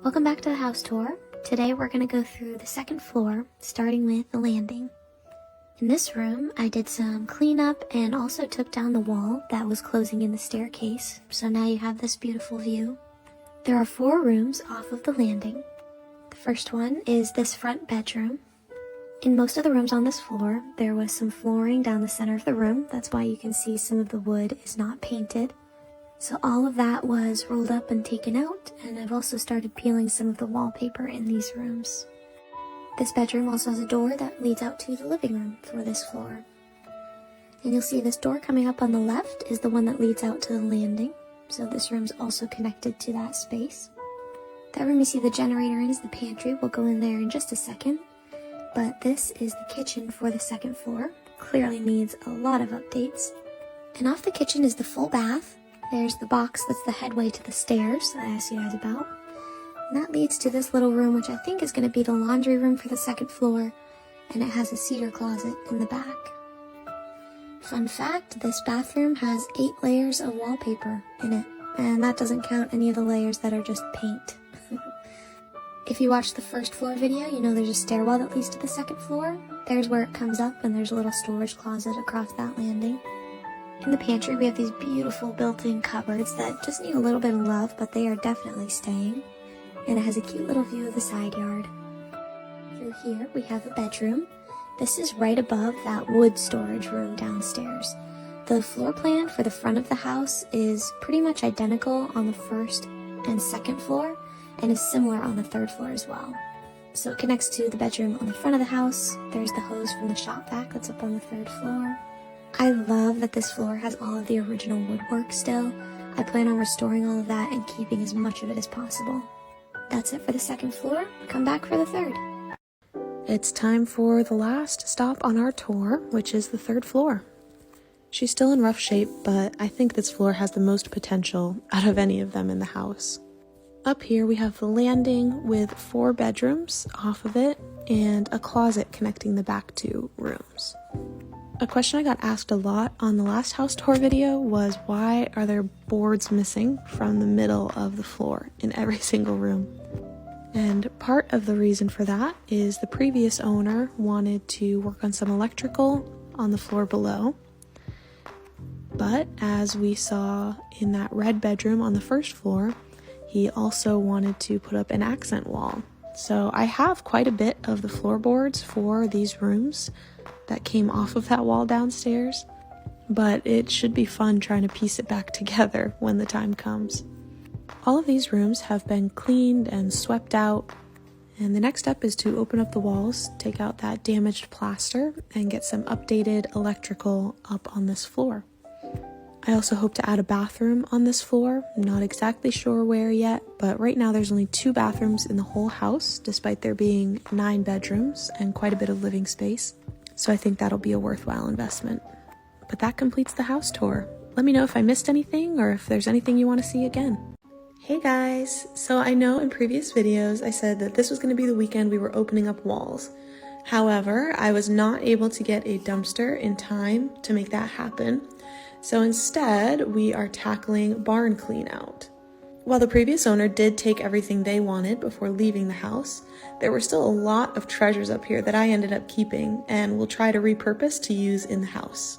Welcome back to the house tour. Today we're going to go through the second floor, starting with the landing. In this room, I did some cleanup and also took down the wall that was closing in the staircase, so now you have this beautiful view. There are 4 rooms off of the landing. The first one is this front bedroom. In most of the rooms on this floor, there was some flooring down the center of the room. That's why you can see some of the wood is not painted. So all of that was rolled up and taken out, and I've also started peeling some of the wallpaper in these rooms. This bedroom also has a door that leads out to the living room for this floor. And you'll see this door coming up on the left is the one that leads out to the landing, so this room's also connected to that space. That room you see the generator in is the pantry. We'll go in there in just a second. But this is the kitchen for the second floor. Clearly needs a lot of updates. And off the kitchen is the full bath. There's the box that's the headway to the stairs that I asked you guys about. And that leads to this little room, which I think is going to be the laundry room for the second floor. And it has a cedar closet in the back. Fun fact, this bathroom has 8 layers of wallpaper in it. And that doesn't count any of the layers that are just paint. If you watched the first floor video, you know there's a stairwell that leads to the second floor. There's where it comes up, and there's a little storage closet across that landing. In the pantry, we have these beautiful built-in cupboards that just need a little bit of love, but they are definitely staying. And it has a cute little view of the side yard. Through here, we have a bedroom. This is right above that wood storage room downstairs. The floor plan for the front of the house is pretty much identical on the first and second floor, and is similar on the third floor as well. So it connects to the bedroom on the front of the house. There's the hose from the shop vac that's up on the third floor. I love that this floor has all of the original woodwork still. I plan on restoring all of that and keeping as much of it as possible. That's it for the second floor. Come back for the third. It's time for the last stop on our tour, which is the third floor. She's still in rough shape, but I think this floor has the most potential out of any of them in the house. Up here we have the landing with 4 bedrooms off of it and a closet connecting the back 2 rooms. A question I got asked a lot on the last house tour video was, why are there boards missing from the middle of the floor in every single room? And part of the reason for that is the previous owner wanted to work on some electrical on the floor below. But as we saw in that red bedroom on the first floor, he also wanted to put up an accent wall. So I have quite a bit of the floorboards for these rooms that came off of that wall downstairs, but it should be fun trying to piece it back together when the time comes. All of these rooms have been cleaned and swept out, and the next step is to open up the walls, take out that damaged plaster, and get some updated electrical up on this floor. I also hope to add a bathroom on this floor. I'm not exactly sure where yet, but right now there's only 2 bathrooms in the whole house, despite there being 9 bedrooms and quite a bit of living space. So I think that'll be a worthwhile investment. But that completes the house tour. Let me know if I missed anything or if there's anything you want to see again. Hey guys! So I know in previous videos I said that this was going to be the weekend we were opening up walls. However, I was not able to get a dumpster in time to make that happen. So instead, we are tackling barn clean out. While the previous owner did take everything they wanted before leaving the house, there were still a lot of treasures up here that I ended up keeping and will try to repurpose to use in the house.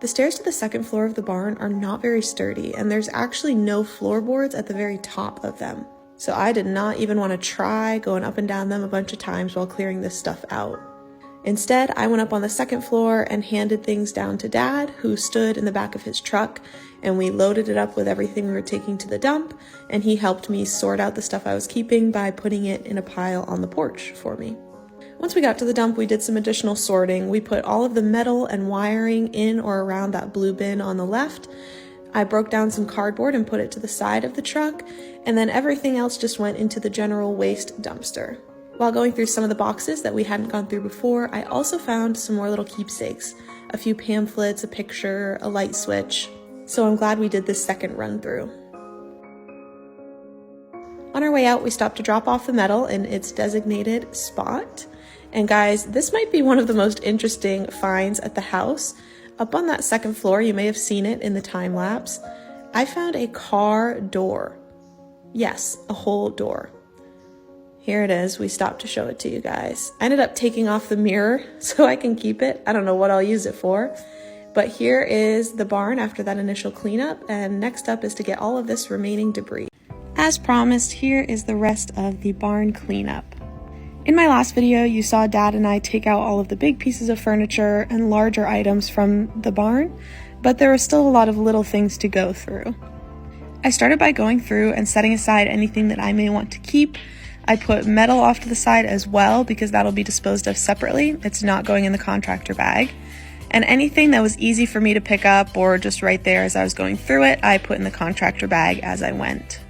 The stairs to the second floor of the barn are not very sturdy, and there's actually no floorboards at the very top of them. So I did not even want to try going up and down them a bunch of times while clearing this stuff out. Instead, I went up on the second floor and handed things down to Dad, who stood in the back of his truck, and we loaded it up with everything we were taking to the dump, and he helped me sort out the stuff I was keeping by putting it in a pile on the porch for me. Once we got to the dump, we did some additional sorting. We put all of the metal and wiring in or around that blue bin on the left. I broke down some cardboard and put it to the side of the truck, and then everything else just went into the general waste dumpster. While going through some of the boxes that we hadn't gone through before, I also found some more little keepsakes, a few pamphlets, a picture, a light switch. So I'm glad we did this second run through. On our way out, we stopped to drop off the metal in its designated spot. And guys, this might be one of the most interesting finds at the house. Up on that second floor, you may have seen it in the time lapse, I found a car door. Yes, a whole door. Here it is. We stopped to show it to you guys. I ended up taking off the mirror so I can keep it. I don't know what I'll use it for. But here is the barn after that initial cleanup, and next up is to get all of this remaining debris. As promised, here is the rest of the barn cleanup. In my last video, you saw Dad and I take out all of the big pieces of furniture and larger items from the barn, but there were still a lot of little things to go through. I started by going through and setting aside anything that I may want to keep. I put metal off to the side as well because that'll be disposed of separately. It's not going in the contractor bag. And anything that was easy for me to pick up or just right there as I was going through it, I put in the contractor bag as I went.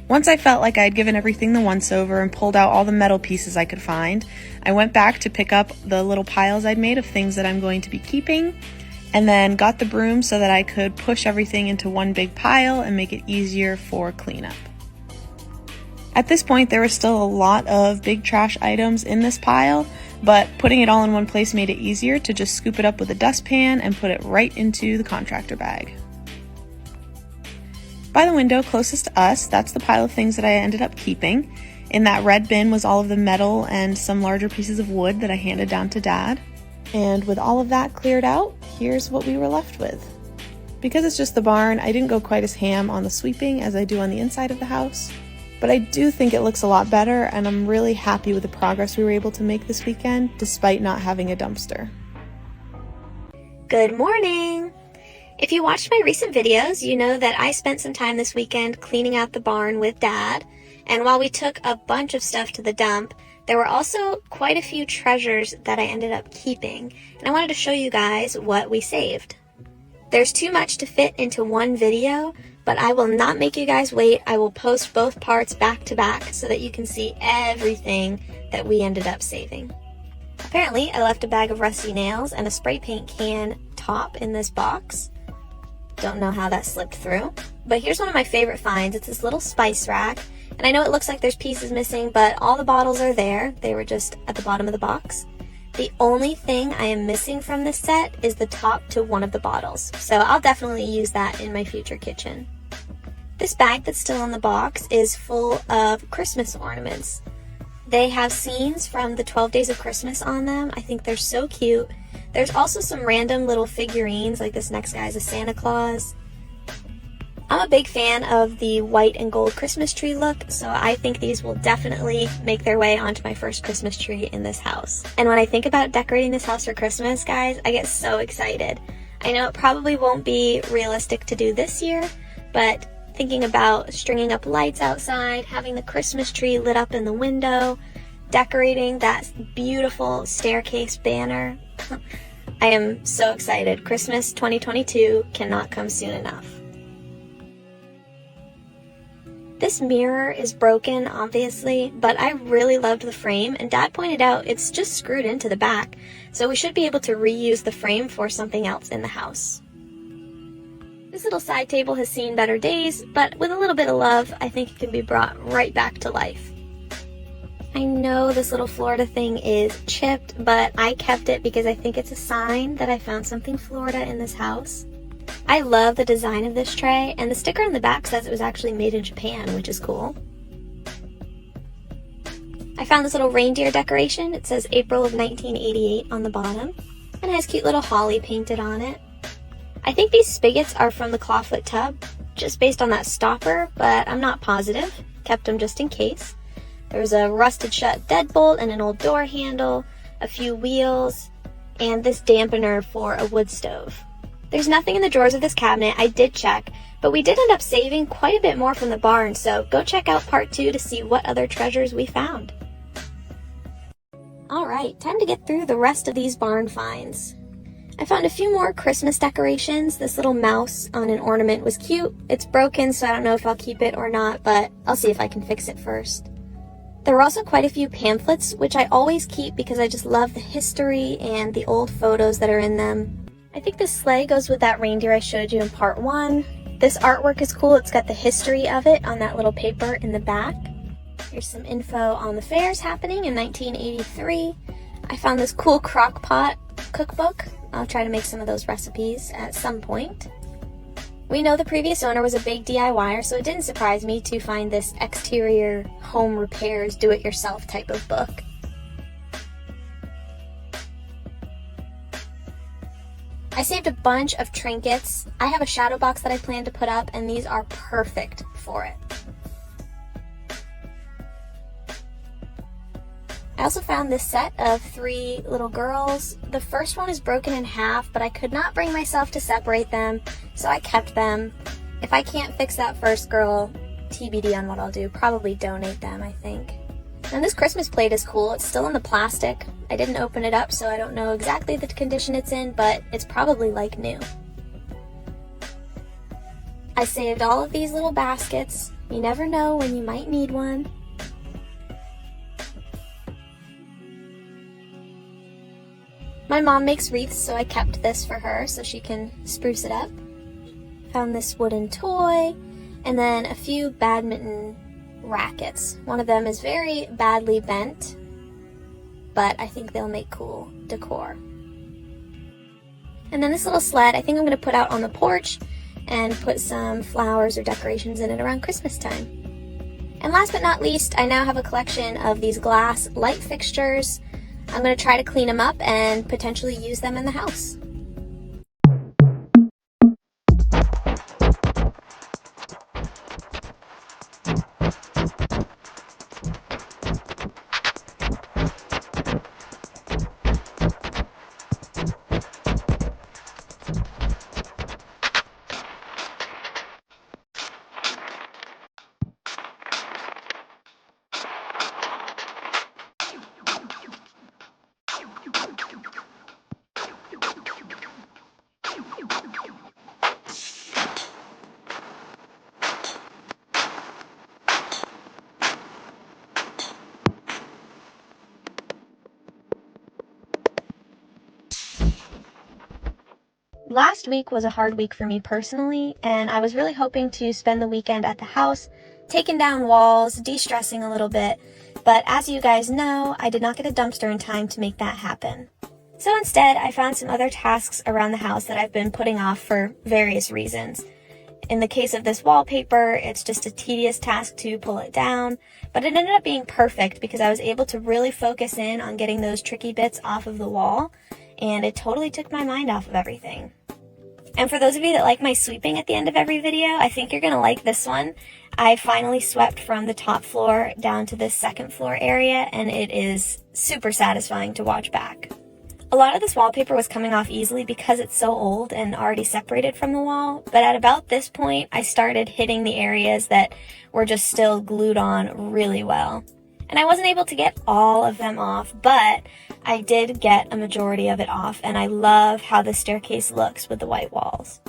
Once I felt like I had given everything the once over and pulled out all the metal pieces I could find, I went back to pick up the little piles I'd made of things that I'm going to be keeping, and then got the broom so that I could push everything into one big pile and make it easier for cleanup. At this point, there was still a lot of big trash items in this pile, but putting it all in one place made it easier to just scoop it up with a dustpan and put it right into the contractor bag. By the window closest to us, that's the pile of things that I ended up keeping. In that red bin was all of the metal and some larger pieces of wood that I handed down to Dad. And with all of that cleared out, here's what we were left with. Because it's just the barn, I didn't go quite as ham on the sweeping as I do on the inside of the house. But I do think it looks a lot better, and I'm really happy with the progress we were able to make this weekend, despite not having a dumpster. Good morning! If you watched my recent videos, you know that I spent some time this weekend cleaning out the barn with Dad, and while we took a bunch of stuff to the dump, there were also quite a few treasures that I ended up keeping, and I wanted to show you guys what we saved. There's too much to fit into one video, but I will not make you guys wait. I will post both parts back to back so that you can see everything that we ended up saving. Apparently, I left a bag of rusty nails and a spray paint can top in this box. Don't know how that slipped through. But here's one of my favorite finds. It's this little spice rack. And I know it looks like there's pieces missing, but all the bottles are there. They were just at the bottom of the box. The only thing I am missing from this set is the top to one of the bottles. So I'll definitely use that in my future kitchen. This bag that's still in the box is full of Christmas ornaments. They have scenes from the 12 Days of Christmas on them. I think they're so cute. There's also some random little figurines, like this next guy's a Santa Claus. I'm a big fan of the white and gold Christmas tree look, so I think these will definitely make their way onto my first Christmas tree in this house. And when I think about decorating this house for Christmas, guys, I get so excited. I know it probably won't be realistic to do this year, but thinking about stringing up lights outside, having the Christmas tree lit up in the window, decorating that beautiful staircase banner. I am so excited. Christmas 2022 cannot come soon enough. This mirror is broken, obviously, but I really loved the frame, and Dad pointed out it's just screwed into the back, so we should be able to reuse the frame for something else in the house. This little side table has seen better days, but with a little bit of love, I think it can be brought right back to life. I know this little Florida thing is chipped, but I kept it because I think it's a sign that I found something Florida in this house. I love the design of this tray, and the sticker on the back says it was actually made in Japan, which is cool. I found this little reindeer decoration. It says April of 1988 on the bottom, and it has cute little holly painted on it. I think these spigots are from the clawfoot tub, just based on that stopper, but I'm not positive. Kept them just in case. There's a rusted shut deadbolt and an old door handle, a few wheels, and this dampener for a wood stove. There's nothing in the drawers of this cabinet. I did check, but we did end up saving quite a bit more from the barn, so go check out part 2 to see what other treasures we found. Alright, time to get through the rest of these barn finds. I found a few more Christmas decorations. This little mouse on an ornament was cute. It's broken, so I don't know if I'll keep it or not, but I'll see if I can fix it first. There were also quite a few pamphlets, which I always keep because I just love the history and the old photos that are in them. I think this sleigh goes with that reindeer I showed you in part 1. This artwork is cool. It's got the history of it on that little paper in the back. Here's some info on the fairs happening in 1983. I found this cool crock pot cookbook. I'll try to make some of those recipes at some point. We know the previous owner was a big DIYer, so it didn't surprise me to find this exterior home repairs do-it-yourself type of book. I saved a bunch of trinkets. I have a shadow box that I plan to put up, and these are perfect for it. I also found this set of 3 little girls. The first one is broken in half, but I could not bring myself to separate them, so I kept them. If I can't fix that first girl, TBD on what I'll do. Probably donate them, I think. And this Christmas plate is cool. It's still in the plastic. I didn't open it up, so I don't know exactly the condition it's in, but it's probably like new. I saved all of these little baskets. You never know when you might need one. My mom makes wreaths, so I kept this for her so she can spruce it up. Found this wooden toy, and then a few badminton rackets. One of them is very badly bent, but I think they'll make cool decor. And then this little sled, I think I'm going to put out on the porch and put some flowers or decorations in it around Christmas time. And last but not least, I now have a collection of these glass light fixtures. I'm going to try to clean them up and potentially use them in the house. Last week was a hard week for me personally, and I was really hoping to spend the weekend at the house, taking down walls, de-stressing a little bit, but as you guys know, I did not get a dumpster in time to make that happen. So instead, I found some other tasks around the house that I've been putting off for various reasons. In the case of this wallpaper, it's just a tedious task to pull it down, but it ended up being perfect because I was able to really focus in on getting those tricky bits off of the wall, and it totally took my mind off of everything. And for those of you that like my sweeping at the end of every video, I think you're going to like this one. I finally swept from the top floor down to this second floor area, and it is super satisfying to watch back. A lot of this wallpaper was coming off easily because it's so old and already separated from the wall, but at about this point, I started hitting the areas that were just still glued on really well. And I wasn't able to get all of them off, but I did get a majority of it off, and I love how the staircase looks with the white walls.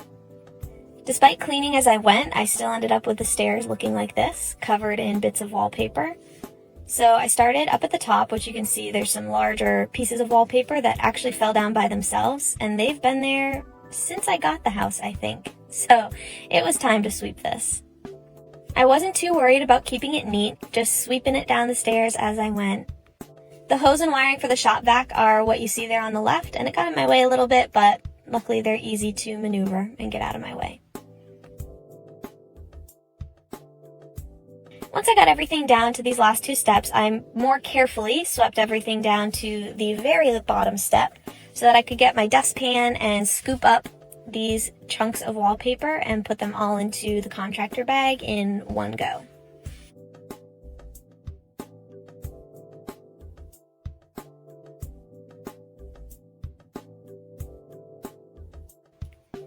Despite cleaning as I went, I still ended up with the stairs looking like this, covered in bits of wallpaper. So I started up at the top, which you can see there's some larger pieces of wallpaper that actually fell down by themselves, and they've been there since I got the house, I think. So it was time to sweep this. I wasn't too worried about keeping it neat, just sweeping it down the stairs as I went. The hose and wiring for the shop vac are what you see there on the left, and it got in my way a little bit, but luckily they're easy to maneuver and get out of my way. Once I got everything down to these last 2 steps, I more carefully swept everything down to the very bottom step so that I could get my dustpan and scoop up these chunks of wallpaper and put them all into the contractor bag in one go.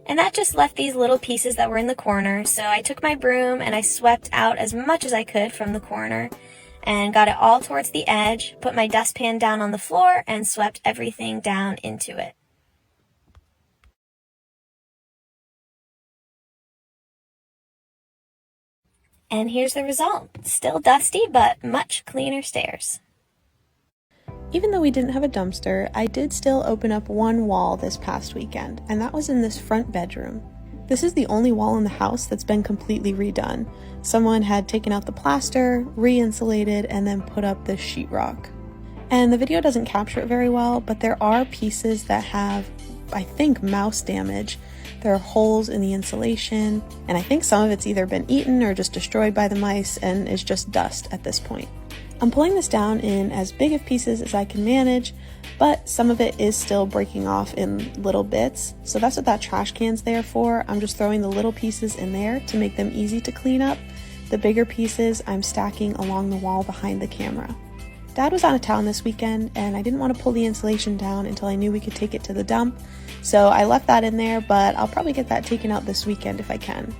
And that just left these little pieces that were in the corner, so I took my broom and I swept out as much as I could from the corner and got it all towards the edge, put my dustpan down on the floor, and swept everything down into it. And here's the result. Still dusty, but much cleaner stairs. Even though we didn't have a dumpster, I did still open up one wall this past weekend, and that was in this front bedroom. This is the only wall in the house that's been completely redone. Someone had taken out the plaster, re-insulated, and then put up this sheetrock. And the video doesn't capture it very well, but there are pieces that have I think, mouse damage. There are holes in the insulation, and I think some of it's either been eaten or just destroyed by the mice and is just dust at this point. I'm pulling this down in as big of pieces as I can manage, but some of it is still breaking off in little bits, so that's what that trash can's there for. I'm just throwing the little pieces in there to make them easy to clean up. The bigger pieces I'm stacking along the wall behind the camera. Dad was out of town this weekend, and I didn't want to pull the insulation down until I knew we could take it to the dump, so I left that in there, but I'll probably get that taken out this weekend if I can.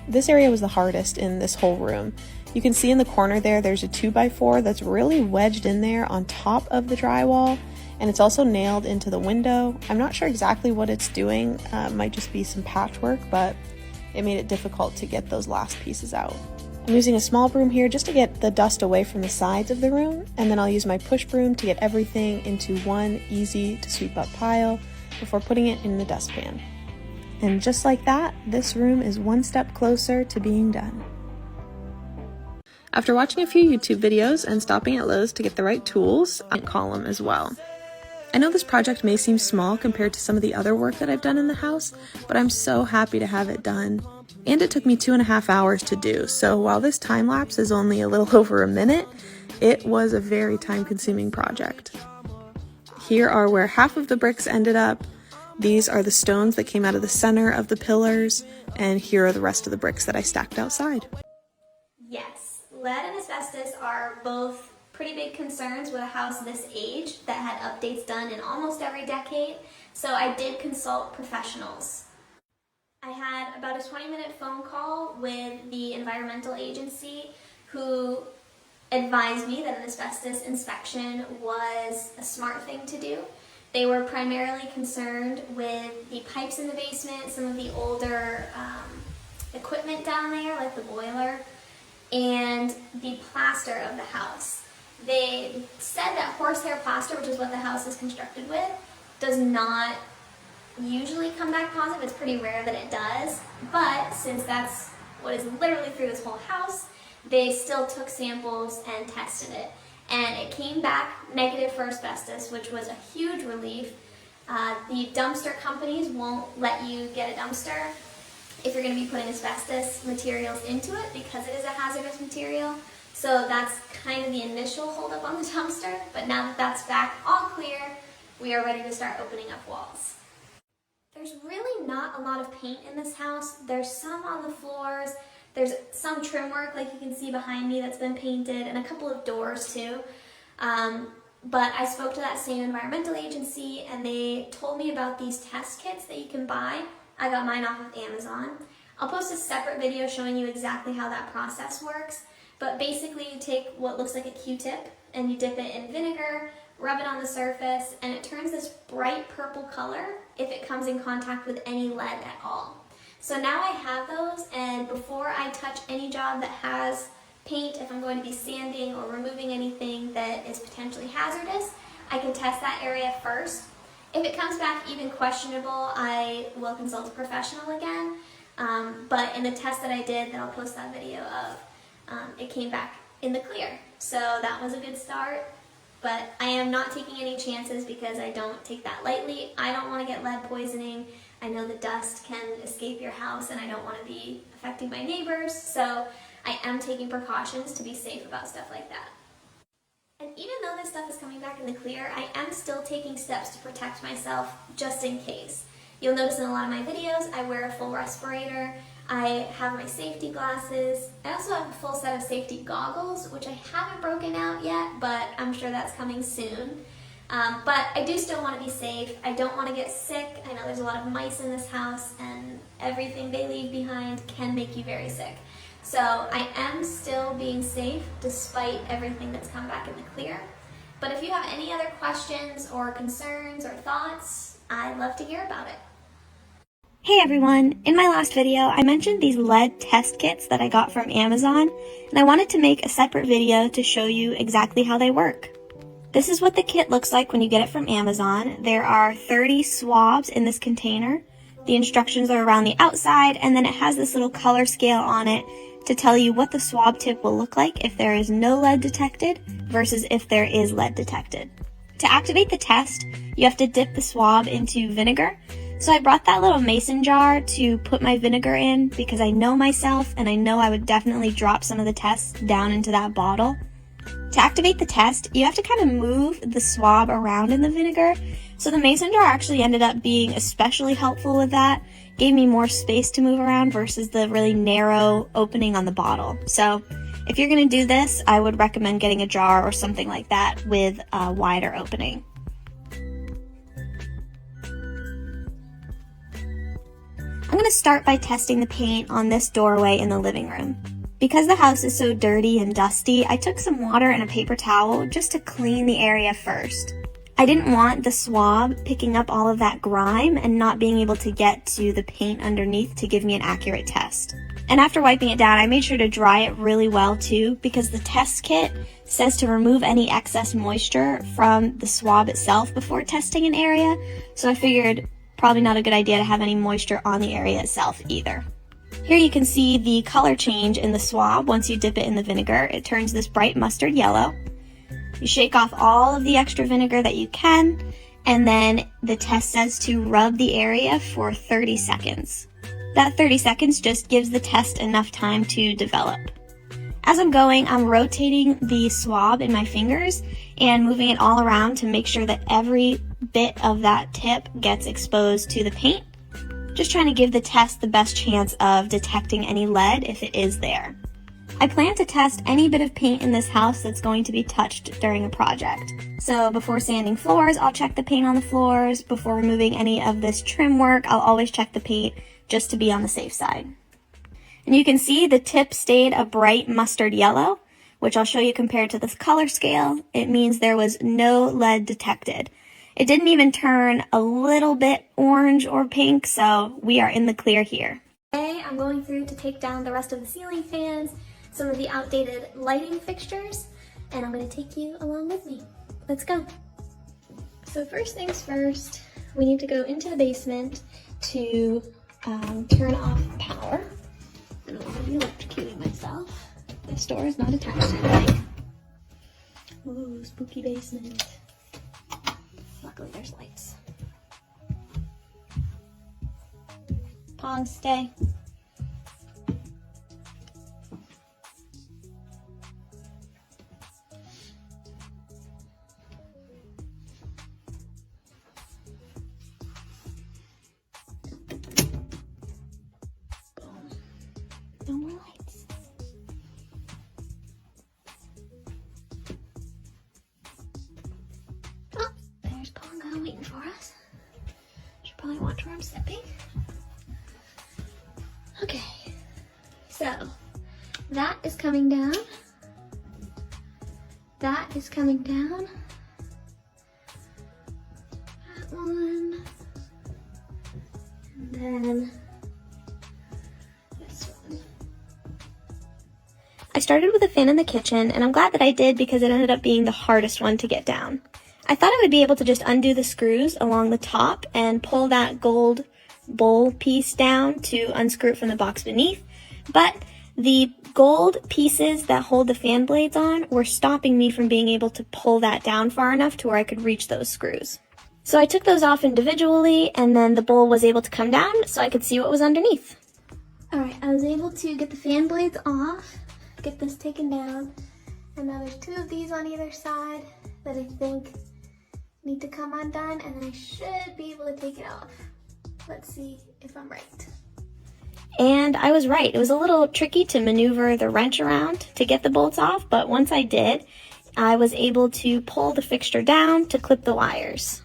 This area was the hardest in this whole room. You can see in the corner there's a 2x4 that's really wedged in there on top of the drywall, and it's also nailed into the window. I'm not sure exactly what it's doing. It might just be some patchwork, but it made it difficult to get those last pieces out. I'm using a small broom here just to get the dust away from the sides of the room, and then I'll use my push broom to get everything into one easy to sweep up pile before putting it in the dustpan. And just like that, this room is one step closer to being done. After watching a few YouTube videos and stopping at Lowe's to get the right tools, I column as well. I know this project may seem small compared to some of the other work that I've done in the house, but I'm so happy to have it done. And it took me 2.5 hours to do, so while this time lapse is only a little over a minute, it was a very time-consuming project. Here are where half of the bricks ended up. These are the stones that came out of the center of the pillars, and here are the rest of the bricks that I stacked outside. Yes, lead and asbestos are both pretty big concerns with a house this age that had updates done in almost every decade, so I did consult professionals. I had about a 20-minute phone call with the environmental agency who advised me that an asbestos inspection was a smart thing to do. They were primarily concerned with the pipes in the basement, some of the older equipment down there, like the boiler, and the plaster of the house. They said that horsehair plaster, which is what the house is constructed with, does not usually come back positive. It's pretty rare that it does, but since that's what is literally through this whole house, they still took samples and tested it. And it came back negative for asbestos, which was a huge relief. The dumpster companies won't let you get a dumpster if you're going to be putting asbestos materials into it because it is a hazardous material. So that's kind of the initial holdup on the dumpster, but now that that's back all clear, we are ready to start opening up walls. There's really not a lot of paint in this house. There's some on the floors. There's some trim work, like you can see behind me, that's been painted, and a couple of doors too. But I spoke to that same environmental agency, and they told me about these test kits that you can buy. I got mine off of Amazon. I'll post a separate video showing you exactly how that process works. But basically, you take what looks like a Q-tip, and you dip it in vinegar, rub it on the surface, and it turns this bright purple color if it comes in contact with any lead at all. So now I have those, and before I touch any job that has paint, if I'm going to be sanding or removing anything that is potentially hazardous, I can test that area first. If it comes back even questionable, I will consult a professional again. But in the test that I did, that I'll post that video of, it came back in the clear. So that was a good start. But I am not taking any chances because I don't take that lightly. I don't want to get lead poisoning. I know the dust can escape your house and I don't want to be affecting my neighbors. So I am taking precautions to be safe about stuff like that. And even though this stuff is coming back in the clear, I am still taking steps to protect myself just in case. You'll notice in a lot of my videos, I wear a full respirator. I have my safety glasses. I also have a full set of safety goggles, which I haven't broken out yet, but I'm sure that's coming soon. But I do still want to be safe. I don't want to get sick. I know there's a lot of mice in this house, and everything they leave behind can make you very sick. So I am still being safe despite everything that's come back in the clear. But if you have any other questions or concerns or thoughts, I'd love to hear about it. Hey everyone, in my last video I mentioned these lead test kits that I got from Amazon, and I wanted to make a separate video to show you exactly how they work. This is what the kit looks like when you get it from Amazon. There are 30 swabs in this container. The instructions are around the outside, and then it has this little color scale on it to tell you what the swab tip will look like if there is no lead detected versus if there is lead detected. To activate the test, you have to dip the swab into vinegar, So I brought that little mason jar to put my vinegar in because I know myself and I know I would definitely drop some of the tests down into that bottle. To activate the test, you have to kind of move the swab around in the vinegar. So the mason jar actually ended up being especially helpful with that. Gave me more space to move around versus the really narrow opening on the bottle. So if you're going to do this, I would recommend getting a jar or something like that with a wider opening. I'm going to start by testing the paint on this doorway in the living room. Because the house is so dirty and dusty, I took some water and a paper towel just to clean the area first. I didn't want the swab picking up all of that grime and not being able to get to the paint underneath to give me an accurate test. And after wiping it down, I made sure to dry it really well too, because the test kit says to remove any excess moisture from the swab itself before testing an area, so I figured probably not a good idea to have any moisture on the area itself either. Here you can see the color change in the swab once you dip it in the vinegar. It turns this bright mustard yellow. You shake off all of the extra vinegar that you can, and then the test says to rub the area for 30 seconds. That 30 seconds just gives the test enough time to develop. As I'm going, I'm rotating the swab in my fingers and moving it all around to make sure that every bit of that tip gets exposed to the paint. Just trying to give the test the best chance of detecting any lead if it is there. I plan to test any bit of paint in this house that's going to be touched during a project. So before sanding floors, I'll check the paint on the floors. Before removing any of this trim work, I'll always check the paint just to be on the safe side. And you can see the tip stayed a bright mustard yellow, which I'll show you compared to this color scale. It means there was no lead detected. It didn't even turn a little bit orange or pink, so we are in the clear here. Today I'm going through to take down the rest of the ceiling fans, some of the outdated lighting fixtures, and I'm going to take you along with me. Let's go. So first things first, we need to go into the basement to turn off power. I'm going to be electrocuting myself. This door is not attached to anything. Ooh, spooky basement. Luckily there's lights. Pong, stay. Boom. No more lights. Oh, there's Pongo waiting for us. Should probably watch where I'm stepping. Okay, so that is coming down. That is coming down. That one. And then this one. I started with a fan in the kitchen, and I'm glad that I did because it ended up being the hardest one to get down. I thought I would be able to just undo the screws along the top and pull that gold bowl piece down to unscrew it from the box beneath, but the gold pieces that hold the fan blades on were stopping me from being able to pull that down far enough to where I could reach those screws. So I took those off individually, and then the bowl was able to come down so I could see what was underneath. Alright, I was able to get the fan blades off, get this taken down, and now there's two of these on either side that I think need to come undone, and then I should be able to take it off. Let's see if I'm right. And I was right. It was a little tricky to maneuver the wrench around to get the bolts off, but once I did, I was able to pull the fixture down to clip the wires.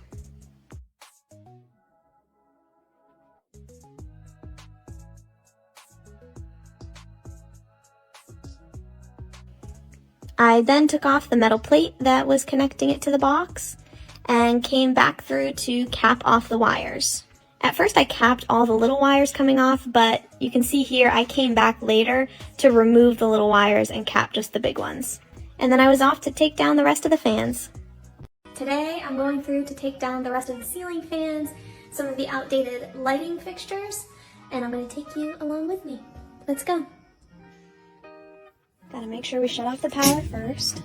I then took off the metal plate that was connecting it to the box and came back through to cap off the wires. At first I capped all the little wires coming off, but you can see here I came back later to remove the little wires and cap just the big ones. And then I was off to take down the rest of the fans. Today I'm going through to take down the rest of the ceiling fans, some of the outdated lighting fixtures, and I'm going to take you along with me. Let's go. Gotta make sure we shut off the power first.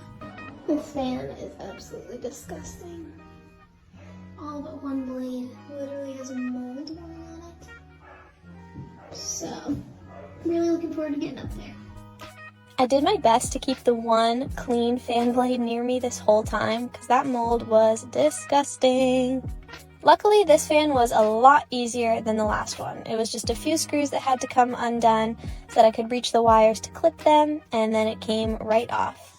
This fan is absolutely disgusting. all but one blade literally has a mold going on it. So, really looking forward to getting up there. I did my best to keep the one clean fan blade near me this whole time because that mold was disgusting. Luckily, this fan was a lot easier than the last one. It was just a few screws that had to come undone so that I could reach the wires to clip them, and then it came right off.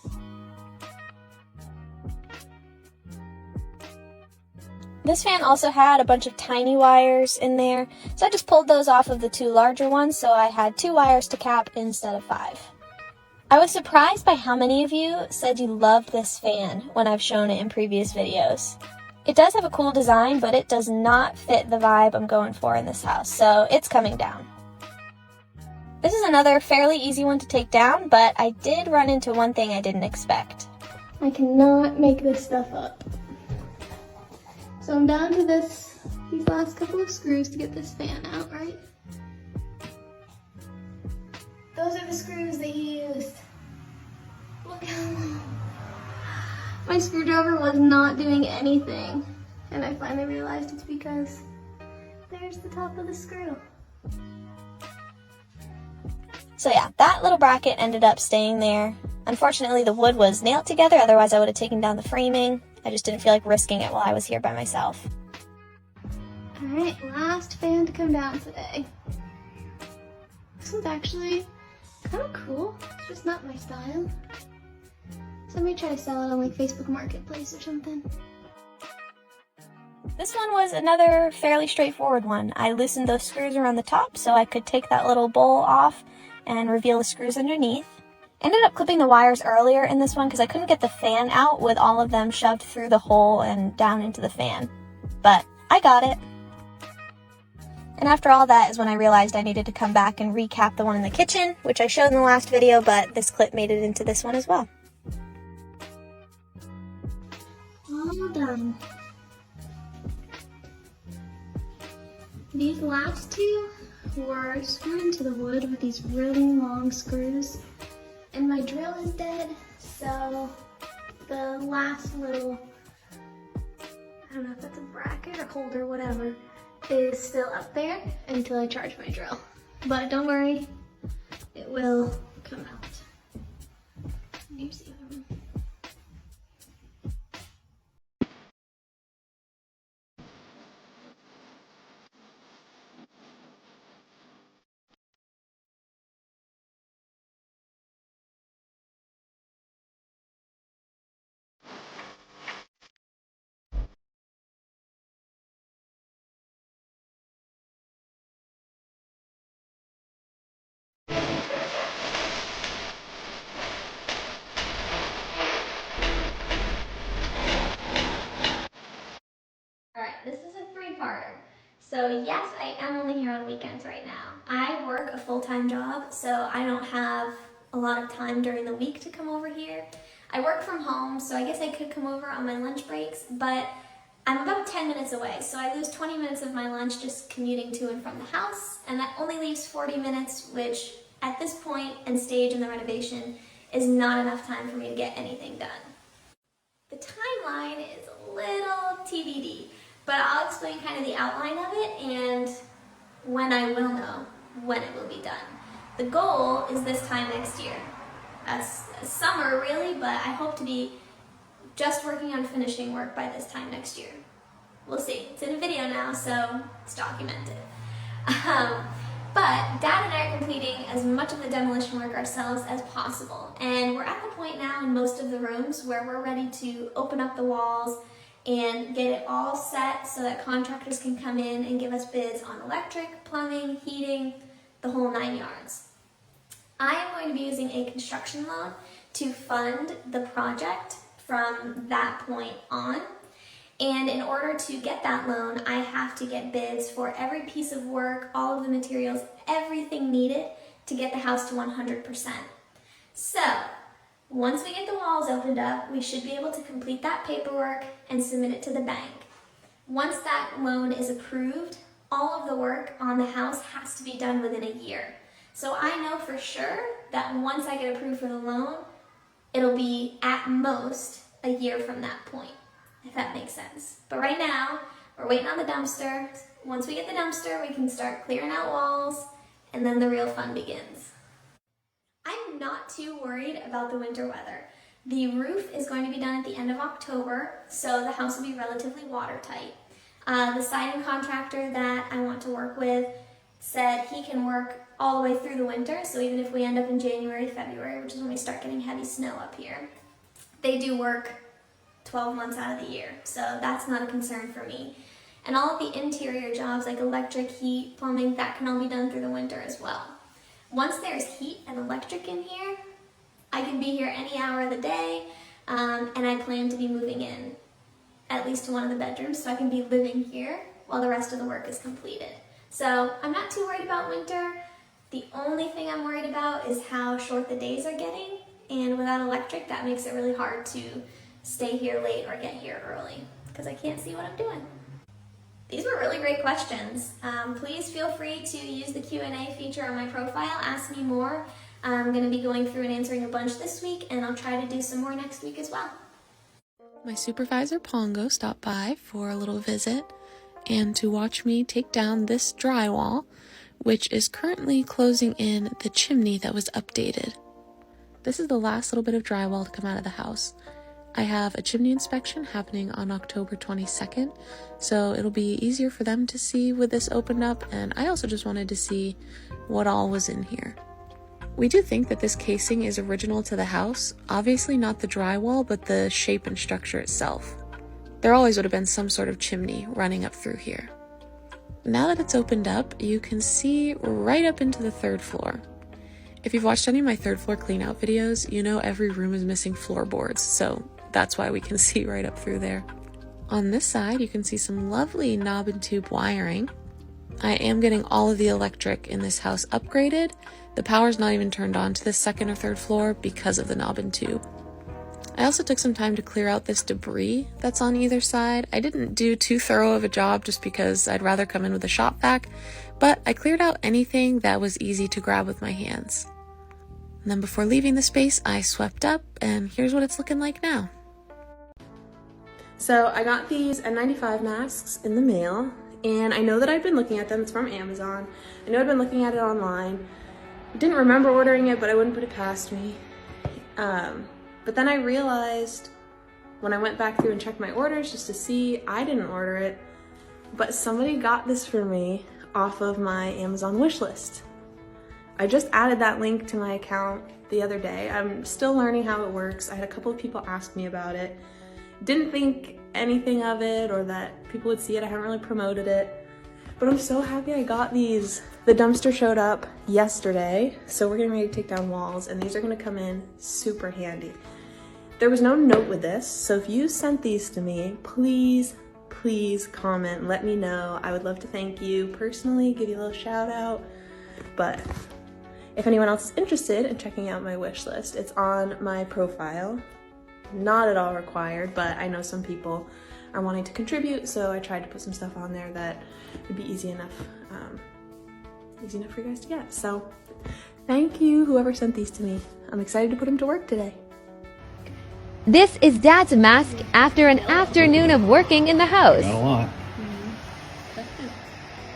This fan also had a bunch of tiny wires in there, so I just pulled those off of the two larger ones so I had 2 wires to cap instead of 5. I was surprised by how many of you said you loved this fan when I've shown it in previous videos. It does have a cool design, but it does not fit the vibe I'm going for in this house, so it's coming down. This is another fairly easy one to take down, but I did run into one thing I didn't expect. I cannot make this stuff up. So I'm down to these last couple of screws to get this fan out, right? Those are the screws that he used. Look how long. My screwdriver was not doing anything. And I finally realized it's because there's the top of the screw. So yeah, that little bracket ended up staying there. Unfortunately, the wood was nailed together, otherwise I would have taken down the framing. I just didn't feel like risking it while I was here by myself. Alright, last fan to come down today. This one's actually kind of cool. It's just not my style. So I may try to sell it on like Facebook Marketplace or something. This one was another fairly straightforward one. I loosened those screws around the top so I could take that little bowl off and reveal the screws underneath. Ended up clipping the wires earlier in this one because I couldn't get the fan out with all of them shoved through the hole and down into the fan. But I got it. And after all that is when I realized I needed to come back and recap the one in the kitchen, which I showed in the last video, but this clip made it into this one as well. All done. These last two were screwed into the wood with these really long screws. And my drill is dead, so the last little, I don't know if that's a bracket or holder, whatever, is still up there until I charge my drill. But don't worry, it will come out. Here's the other one. This is a 3-parter. So yes, I am only here on weekends right now. I work a full-time job, so I don't have a lot of time during the week to come over here. I work from home, so I guess I could come over on my lunch breaks, but I'm about 10 minutes away, so I lose 20 minutes of my lunch just commuting to and from the house, and that only leaves 40 minutes, which at this point and stage in the renovation is not enough time for me to get anything done. The timeline is a little TBD. But I'll explain kind of the outline of it and when I will know when it will be done. The goal is this time next year. Summer really, but I hope to be just working on finishing work by this time next year. We'll see. It's in a video now, so it's documented. But Dad and I are completing as much of the demolition work ourselves as possible. And we're at the point now in most of the rooms where we're ready to open up the walls and get it all set so that contractors can come in and give us bids on electric, plumbing, heating, the whole 9 yards. I am going to be using a construction loan to fund the project from that point on. And in order to get that loan, I have to get bids for every piece of work, all of the materials, everything needed to get the house to 100%. So, once we get the walls opened up, we should be able to complete that paperwork and submit it to the bank. Once that loan is approved, all of the work on the house has to be done within a year. So I know for sure that once I get approved for the loan, it'll be at most a year from that point. if that makes sense. But right now, we're waiting on the dumpster. Once we get the dumpster, we can start clearing out walls, and then the real fun begins. I'm not too worried about the winter weather. The roof is going to be done at the end of October, so the house will be relatively watertight. The siding contractor that I want to work with said he can work all the way through the winter, so even if we end up in January, February, which is when we start getting heavy snow up here, they do work 12 months out of the year, so that's not a concern for me. And all of the interior jobs like electric, heat, plumbing, that can all be done through the winter as well. Once there's heat and electric in here, I can be here any hour of the day, and I plan to be moving in at least to one of the bedrooms so I can be living here while the rest of the work is completed. So I'm not too worried about winter. The only thing I'm worried about is how short the days are getting, and without electric, that makes it really hard to stay here late or get here early because I can't see what I'm doing. These were really great questions. Please feel free to use the Q&A feature on my profile. Ask me more. I'm going to be going through and answering a bunch this week, and I'll try to do some more next week as well. My supervisor Pongo stopped by for a little visit and to watch me take down this drywall, which is currently closing in the chimney that was updated. This is the last little bit of drywall to come out of the house. I have a chimney inspection happening on October 22nd, so it'll be easier for them to see with this opened up, and I also just wanted to see what all was in here. We do think that this casing is original to the house, obviously not the drywall, but the shape and structure itself. There always would have been some sort of chimney running up through here. Now that it's opened up, you can see right up into the third floor. If you've watched any of my third floor clean out videos, you know every room is missing floorboards, so that's why we can see right up through there. On this side, you can see some lovely knob and tube wiring. I am getting all of the electric in this house upgraded. The power's not even turned on to the second or third floor because of the knob and tube. I also took some time to clear out this debris that's on either side. I didn't do too thorough of a job just because I'd rather come in with a shop vac, but I cleared out anything that was easy to grab with my hands. And then before leaving the space, I swept up, and here's what it's looking like now. So I got these N95 masks in the mail, and I know that I've been looking at them. It's from Amazon. I know I've been looking at it online. Didn't remember ordering it, but I wouldn't put it past me. But then I realized when I went back through and checked my orders just to see, I didn't order it, but somebody got this for me off of my Amazon wish list. I just added that link to my account the other day. I'm still learning how it works. I had a couple of people ask me about it. Didn't think anything of it or that people would see it. I haven't really promoted it, but I'm so happy I got these. The dumpster showed up yesterday, so we're getting ready to take down walls, and these are gonna come in super handy. There was no note with this, so if you sent these to me, please comment and let me know. I would love to thank you personally, give you a little shout out. But if anyone else is interested in checking out my wish list, it's on my profile. Not at all required, but I know some people are wanting to contribute, so I tried to put some stuff on there that would be easy enough for you guys to get. So thank you, whoever sent these to me. I'm excited to put them to work today. This is Dad's mask after an afternoon of working in the house. Got a lot.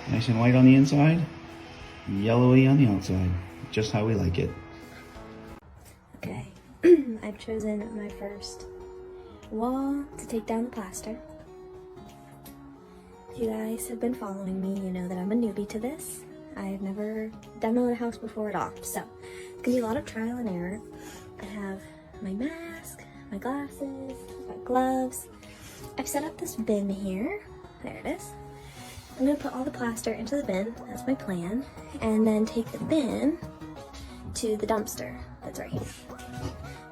Nice and white on the inside, yellowy on the outside. Just how we like it. Okay, I've chosen my first wall to take down the plaster. If you guys have been following me, you know that I'm a newbie to this. I've never demoed a house before at all, so it's gonna be a lot of trial and error. I have my mask, my glasses, my gloves. I've set up this bin here. There it is. I'm gonna put all the plaster into the bin, that's my plan, and then take the bin to the dumpster that's right here.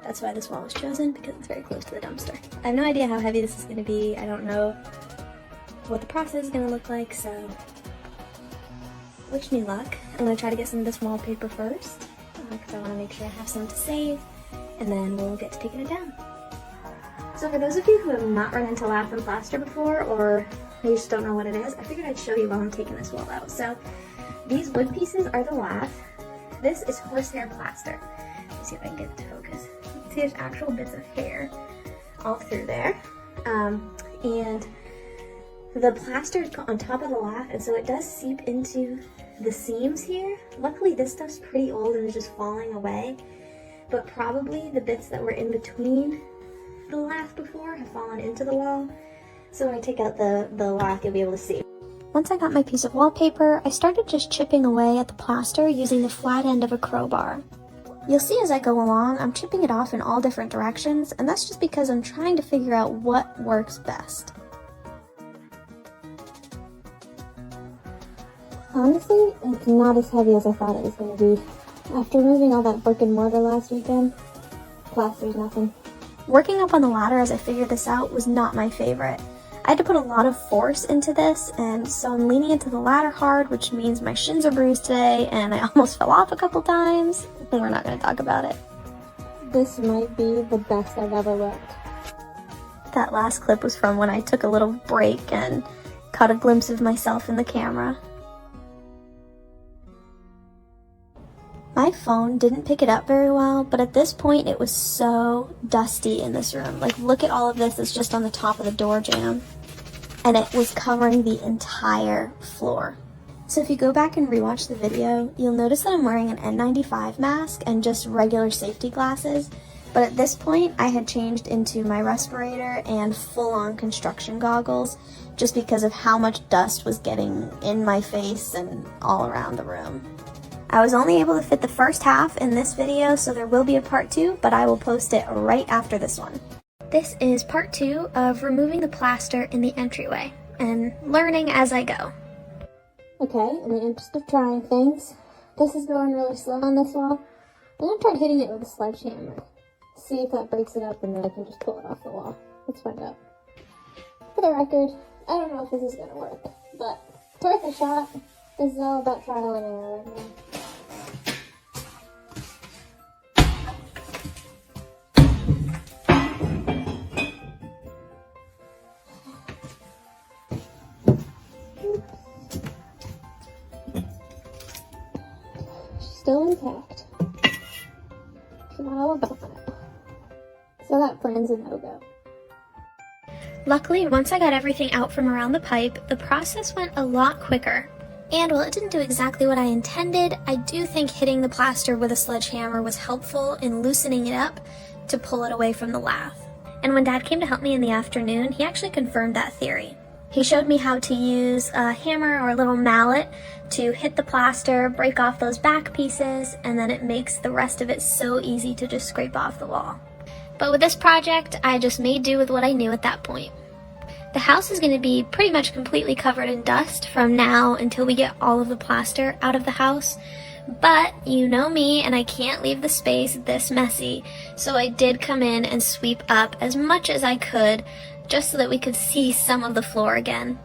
That's why this wall was chosen, because it's very close to the dumpster. I have no idea how heavy this is gonna be. I don't know what the process is gonna look like, so wish me luck. I'm gonna try to get some of this wallpaper first, because I wanna make sure I have some to save, and then we'll get to taking it down. So for those of you who have not run into lath and plaster before, or you just don't know what it is, I figured I'd show you while I'm taking this wall out. So these wood pieces are the lath. This is horsehair plaster. Let's see if I can get it to focus. You can see there's actual bits of hair all through there. and the plaster is on top of the lath, and so it does seep into the seams here. Luckily this stuff's pretty old and is just falling away, but probably the bits that were in between the lath before have fallen into the wall. So when I take out the lath, you'll be able to see. Once I got my piece of wallpaper, I started just chipping away at the plaster using the flat end of a crowbar. You'll see as I go along, I'm chipping it off in all different directions, and that's just because I'm trying to figure out what works best. Honestly, it's not as heavy as I thought it was going to be. After moving all that brick and mortar last weekend, plaster's nothing. Working up on the ladder as I figured this out was not my favorite. I had to put a lot of force into this, and so I'm leaning into the ladder hard, which means my shins are bruised today, and I almost fell off a couple times. We're not going to talk about it. This might be the best I've ever looked. That last clip was from when I took a little break and caught a glimpse of myself in the camera. My phone didn't pick it up very well, but at this point it was so dusty in this room. Like, look at all of this, it's just on the top of the door jamb. And it was covering the entire floor. So if you go back and rewatch the video, you'll notice that I'm wearing an N95 mask and just regular safety glasses. But at this point, I had changed into my respirator and full-on construction goggles just because of how much dust was getting in my face and all around the room. I was only able to fit the first half in this video, so there will be a part 2, but I will post it right after this one. This is part 2 of removing the plaster in the entryway and learning as I go. Okay, in the interest of trying things, this is going really slow on this wall. I'm going to try hitting it with a sledgehammer. See if that breaks it up, and then I can just pull it off the wall. Let's find out. For the record, I don't know if this is going to work, but it's worth a shot. This is all about trial and error right now. Still intact. Forgot all about that. So that plan's a no-go. Luckily, once I got everything out from around the pipe, the process went a lot quicker. And while it didn't do exactly what I intended, I do think hitting the plaster with a sledgehammer was helpful in loosening it up to pull it away from the lath. And when Dad came to help me in the afternoon, he actually confirmed that theory. He showed me how to use a hammer or a little mallet to hit the plaster, break off those back pieces, and then it makes the rest of it so easy to just scrape off the wall. But with this project, I just made do with what I knew at that point. The house is going to be pretty much completely covered in dust from now until we get all of the plaster out of the house. But you know me, and I can't leave the space this messy, so I did come in and sweep up as much as I could just so that we could see some of the floor again.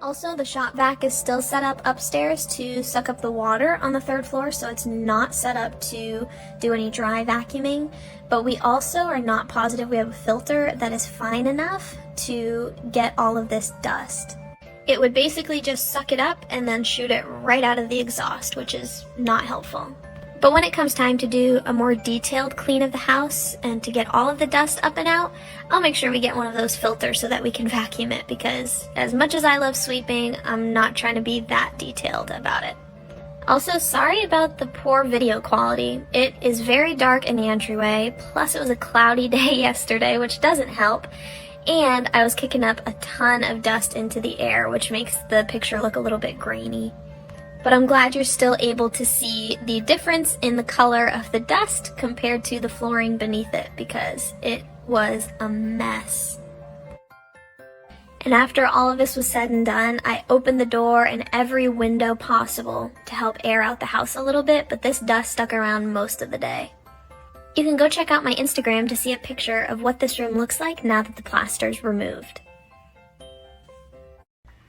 Also, the shop vac is still set up upstairs to suck up the water on the 3rd floor, so it's not set up to do any dry vacuuming. But we also are not positive we have a filter that is fine enough to get all of this dust. It would basically just suck it up and then shoot it right out of the exhaust, which is not helpful. But when it comes time to do a more detailed clean of the house and to get all of the dust up and out, I'll make sure we get one of those filters so that we can vacuum it, because as much as I love sweeping, I'm not trying to be that detailed about it. Also, sorry about the poor video quality. It is very dark in the entryway, plus it was a cloudy day yesterday, which doesn't help, and I was kicking up a ton of dust into the air, which makes the picture look a little bit grainy. But I'm glad you're still able to see the difference in the color of the dust compared to the flooring beneath it, because it was a mess. And after all of this was said and done, I opened the door and every window possible to help air out the house a little bit, but this dust stuck around most of the day. You can go check out my Instagram to see a picture of what this room looks like now that the plaster's removed.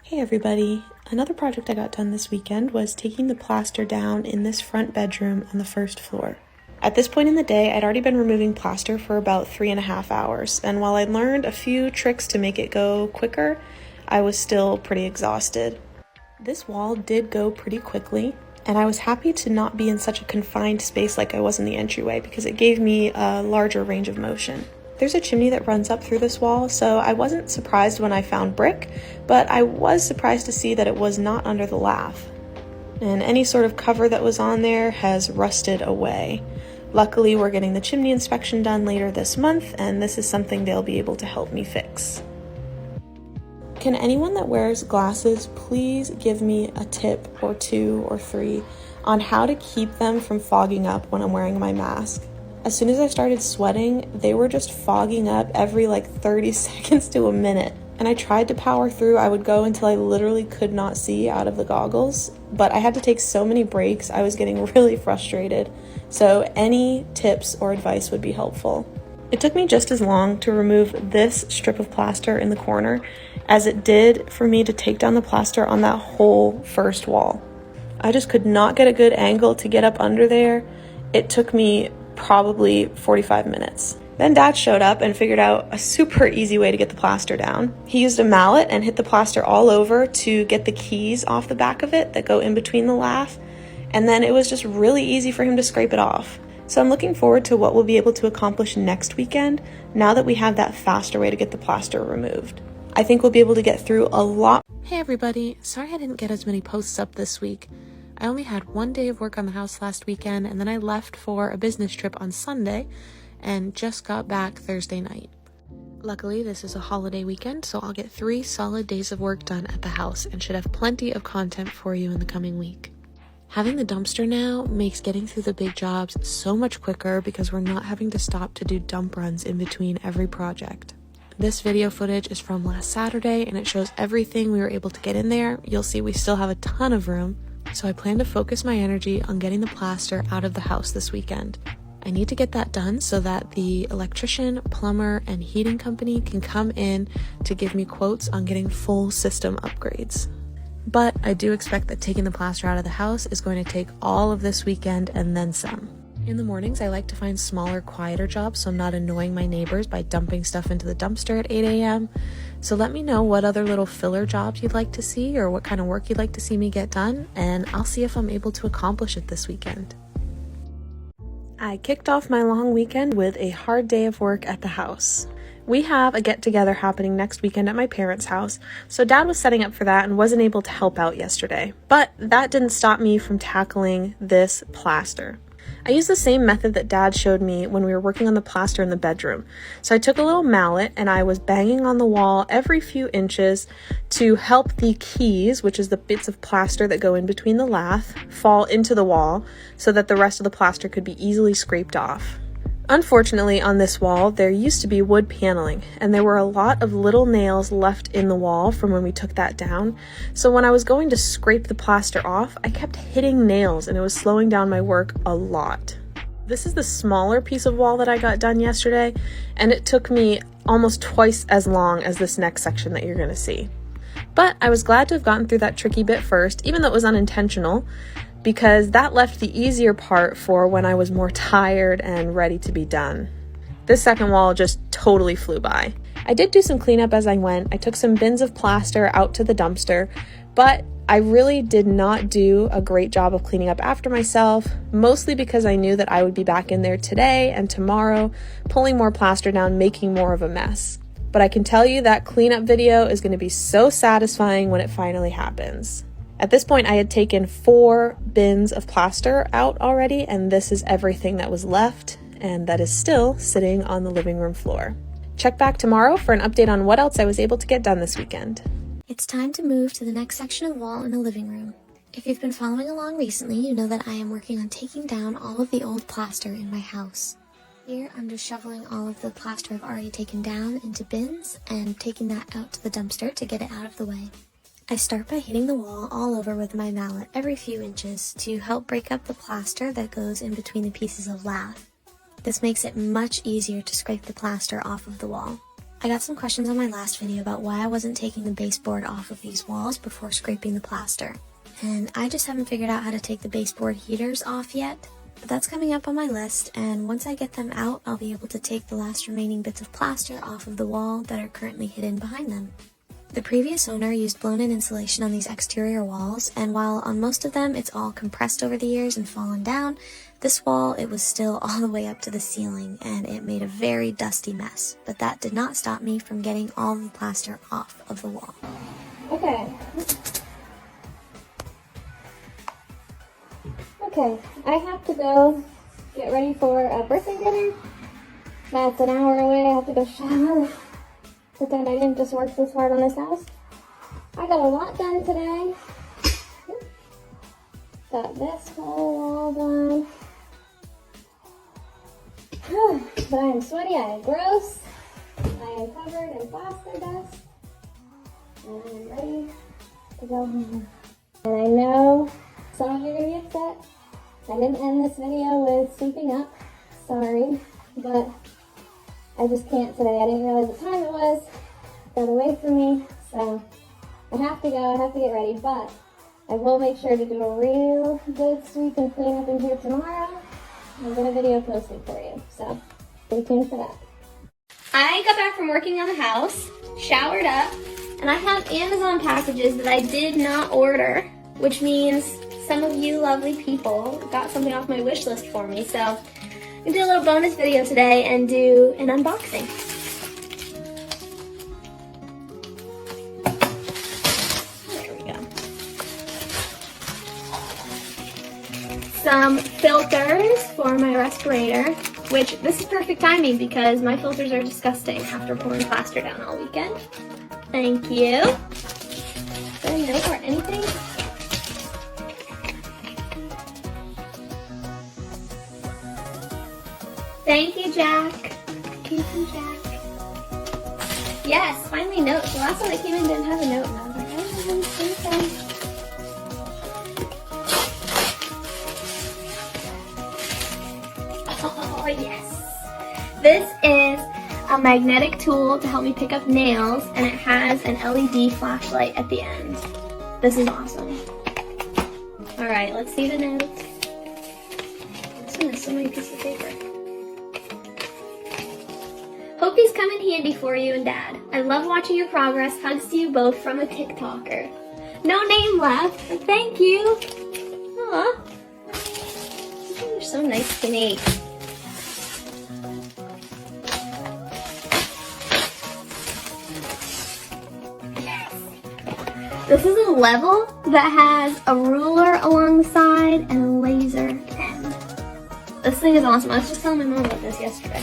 Hey everybody! Another project I got done this weekend was taking the plaster down in this front bedroom on the 1st floor. At this point in the day, I'd already been removing plaster for about 3.5 hours, and while I'd learned a few tricks to make it go quicker, I was still pretty exhausted. This wall did go pretty quickly, and I was happy to not be in such a confined space like I was in the entryway because it gave me a larger range of motion. There's a chimney that runs up through this wall, so I wasn't surprised when I found brick, but I was surprised to see that it was not under the lath. And any sort of cover that was on there has rusted away. Luckily, we're getting the chimney inspection done later this month, and this is something they'll be able to help me fix. Can anyone that wears glasses please give me a tip or 2 or 3 on how to keep them from fogging up when I'm wearing my mask? As soon as I started sweating, they were just fogging up every 30 seconds to a minute. And I tried to power through. I would go until I literally could not see out of the goggles, but I had to take so many breaks, I was getting really frustrated. So any tips or advice would be helpful. It took me just as long to remove this strip of plaster in the corner as it did for me to take down the plaster on that whole first wall. I just could not get a good angle to get up under there. It took me probably 45 minutes. Then Dad showed up and figured out a super easy way to get the plaster down. He used a mallet and hit the plaster all over to get the keys off the back of it that go in between the lath, and then it was just really easy for him to scrape it off. So I'm looking forward to what we'll be able to accomplish next weekend now that we have that faster way to get the plaster removed. I think we'll be able to get through a lot. Hey everybody, sorry I didn't get as many posts up this week. I only had 1 day of work on the house last weekend, and then I left for a business trip on Sunday and just got back Thursday night. Luckily, this is a holiday weekend, so I'll get 3 solid days of work done at the house and should have plenty of content for you in the coming week. Having the dumpster now makes getting through the big jobs so much quicker because we're not having to stop to do dump runs in between every project. This video footage is from last Saturday and it shows everything we were able to get in there. You'll see we still have a ton of room, so I plan to focus my energy on getting the plaster out of the house this weekend. I need to get that done so that the electrician, plumber, and heating company can come in to give me quotes on getting full system upgrades. But I do expect that taking the plaster out of the house is going to take all of this weekend and then some. In the mornings, I like to find smaller, quieter jobs so I'm not annoying my neighbors by dumping stuff into the dumpster at 8 a.m. So let me know what other little filler jobs you'd like to see or what kind of work you'd like to see me get done, and I'll see if I'm able to accomplish it this weekend. I kicked off my long weekend with a hard day of work at the house. We have a get-together happening next weekend at my parents' house, so Dad was setting up for that and wasn't able to help out yesterday. But that didn't stop me from tackling this plaster. I used the same method that Dad showed me when we were working on the plaster in the bedroom. So I took a little mallet and I was banging on the wall every few inches to help the keys, which is the bits of plaster that go in between the lath, fall into the wall so that the rest of the plaster could be easily scraped off. Unfortunately, on this wall, there used to be wood paneling, and there were a lot of little nails left in the wall from when we took that down. So when I was going to scrape the plaster off, I kept hitting nails, and it was slowing down my work a lot. This is the smaller piece of wall that I got done yesterday, and it took me almost twice as long as this next section that you're going to see. But I was glad to have gotten through that tricky bit first, even though it was unintentional, because that left the easier part for when I was more tired and ready to be done. This second wall just totally flew by. I did do some cleanup as I went. I took some bins of plaster out to the dumpster, but I really did not do a great job of cleaning up after myself, mostly because I knew that I would be back in there today and tomorrow, pulling more plaster down, making more of a mess. But I can tell you that cleanup video is going to be so satisfying when it finally happens. At this point, I had taken 4 bins of plaster out already, and this is everything that was left, and that is still sitting on the living room floor. Check back tomorrow for an update on what else I was able to get done this weekend. It's time to move to the next section of wall in the living room. If you've been following along recently, you know that I am working on taking down all of the old plaster in my house. Here, I'm just shoveling all of the plaster I've already taken down into bins and taking that out to the dumpster to get it out of the way. I start by hitting the wall all over with my mallet every few inches to help break up the plaster that goes in between the pieces of lath. This makes it much easier to scrape the plaster off of the wall. I got some questions on my last video about why I wasn't taking the baseboard off of these walls before scraping the plaster. And I just haven't figured out how to take the baseboard heaters off yet, but that's coming up on my list, and once I get them out, I'll be able to take the last remaining bits of plaster off of the wall that are currently hidden behind them. The previous owner used blown-in insulation on these exterior walls, and while on most of them it's all compressed over the years and fallen down, this wall, it was still all the way up to the ceiling, and it made a very dusty mess. But that did not stop me from getting all the plaster off of the wall. Okay. Okay, I have to go get ready for a birthday dinner. That's an hour away. I have to go shower. Pretend I didn't just work this hard on this house. I got a lot done today. Got this whole wall done. But I am sweaty, I am gross. I am covered in plaster dust. And I am ready to go home. And I know some of you are going to be upset. I didn't end this video with sweeping up. Sorry, but I just can't today. I didn't realize what time it was. It got away from me, so I have to go. I have to get ready, but I will make sure to do a real good sweep and clean up in here tomorrow. I'll get a video posted for you, so stay tuned for that. I got back from working on the house, showered up, and I have Amazon packages that I did not order, which means some of you lovely people got something off my wish list for me, so I'm gonna do a little bonus video today and do an unboxing. There we go. Some filters for my respirator, which this is perfect timing because my filters are disgusting after pouring plaster down all weekend. Thank you. Is there a note or anything? Thank you, Jack. Thank you, Jack. Yes, finally notes. The last one that came in didn't have a note, and I was like, I don't have anything. Oh, yes. This is a magnetic tool to help me pick up nails, and it has an LED flashlight at the end. This is awesome. All right, let's see the notes. This one has so many pieces of paper. Hope these come in handy for you and Dad. I love watching your progress. Hugs to you both from a TikToker. No name left, but thank you. Aw. You're so nice to me. This is a level that has a ruler along the side and a laser end. This thing is awesome. I was just telling my mom about this yesterday.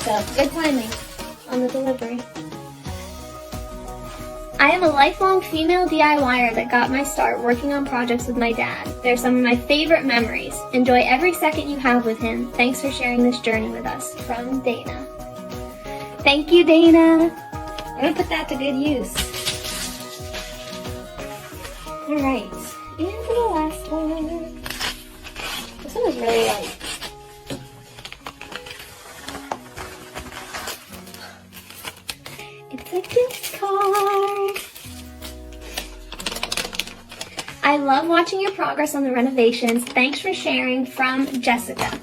So, good timing on the delivery. I am a lifelong female DIYer that got my start working on projects with my dad. They're some of my favorite memories. Enjoy every second you have with him. Thanks for sharing this journey with us. From Dana. Thank you, Dana. I'm gonna put that to good use. Alright, and the last one. This one is really light. It's a gift card. I love watching your progress on the renovations. Thanks for sharing, from Jessica.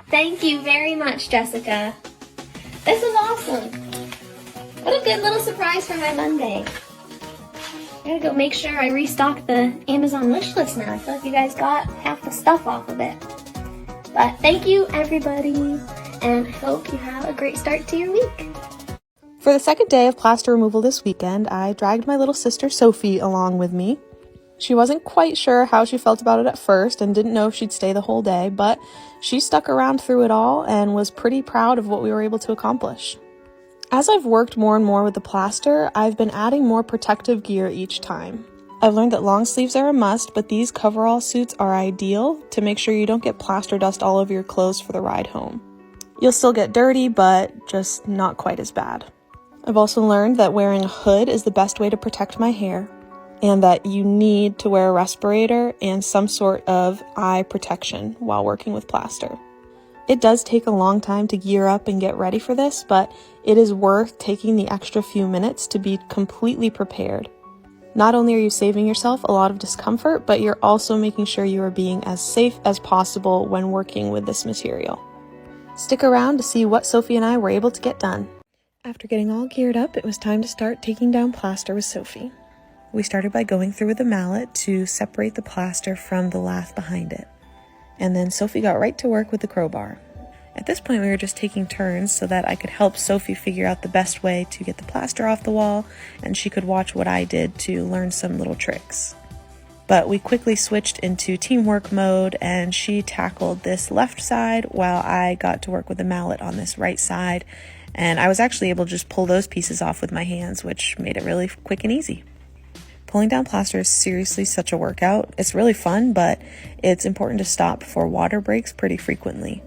Thank you very much, Jessica. This is awesome. What a good little surprise for my Monday. I gotta go make sure I restock the Amazon wish list now. I feel like you guys got half the stuff off of it. But thank you, everybody, and I hope you have a great start to your week. For the second day of plaster removal this weekend, I dragged my little sister Sophie along with me. She wasn't quite sure how she felt about it at first and didn't know if she'd stay the whole day, but she stuck around through it all and was pretty proud of what we were able to accomplish. As I've worked more and more with the plaster, I've been adding more protective gear each time. I've learned that long sleeves are a must, but these coverall suits are ideal to make sure you don't get plaster dust all over your clothes for the ride home. You'll still get dirty, but just not quite as bad. I've also learned that wearing a hood is the best way to protect my hair, and that you need to wear a respirator and some sort of eye protection while working with plaster. It does take a long time to gear up and get ready for this, but it is worth taking the extra few minutes to be completely prepared. Not only are you saving yourself a lot of discomfort, but you're also making sure you are being as safe as possible when working with this material. Stick around to see what Sophie and I were able to get done. After getting all geared up, it was time to start taking down plaster with Sophie. We started by going through with a mallet to separate the plaster from the lath behind it. And then Sophie got right to work with the crowbar. At this point, we were just taking turns so that I could help Sophie figure out the best way to get the plaster off the wall, and she could watch what I did to learn some little tricks. But we quickly switched into teamwork mode, and she tackled this left side while I got to work with the mallet on this right side. And I was actually able to just pull those pieces off with my hands, which made it really quick and easy. Pulling down plaster is seriously such a workout. It's really fun, but it's important to stop for water breaks pretty frequently.